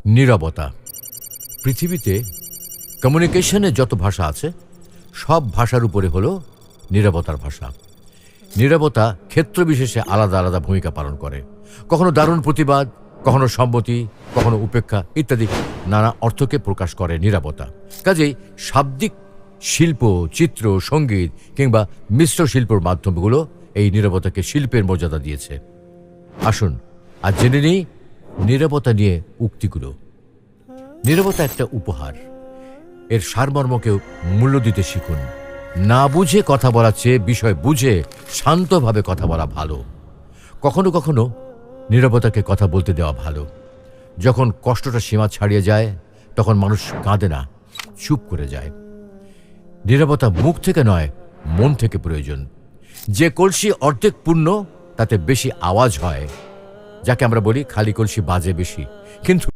নীরবতা। পৃথিবীতে কমিউনিকেশনের যত ভাষা আছে সব ভাষার উপরে হলো নীরবতার ভাষা। নীরবতা ক্ষেত্র বিশেষে আলাদা আলাদা ভূমিকা পালন করে। কখনো দারুণ প্রতিবাদ, কখনো সম্মতি, কখনো উপেক্ষা ইত্যাদি নানা অর্থকে প্রকাশ করে নীরবতা। কাজেই শাব্দিক শিল্প, চিত্র, সঙ্গীত কিংবা মিশ্র শিল্পর মাধ্যমগুলো এই নীরবতাকে শিল্পের মর্যাদা দিয়েছে। আসুন আর জেনে নিই নীরবতা নিয়ে উক্তিগুলো। নীরবতা একটা উপহার। এর সারমর্মকেও মূল্য দিতে শিখুন। না বুঝে কথা বলার চেয়ে বিষয় বুঝে শান্তভাবে কথা বলা ভালো। কখনো কখনো নীরবতাকে কথা বলতে দেওয়া ভালো। যখন কষ্টটা সীমা ছাড়িয়ে যায় তখন মানুষ কাঁদে না, চুপ করে যায়। নীরবতা মুখ থেকে নয়, মন থেকে প্রয়োজন। যে কলসি অর্ধেক পূর্ণ তাতে বেশি আওয়াজ হয়, যাকে আমরা বলি খালি কলসি বাজে বেশি। কিন্তু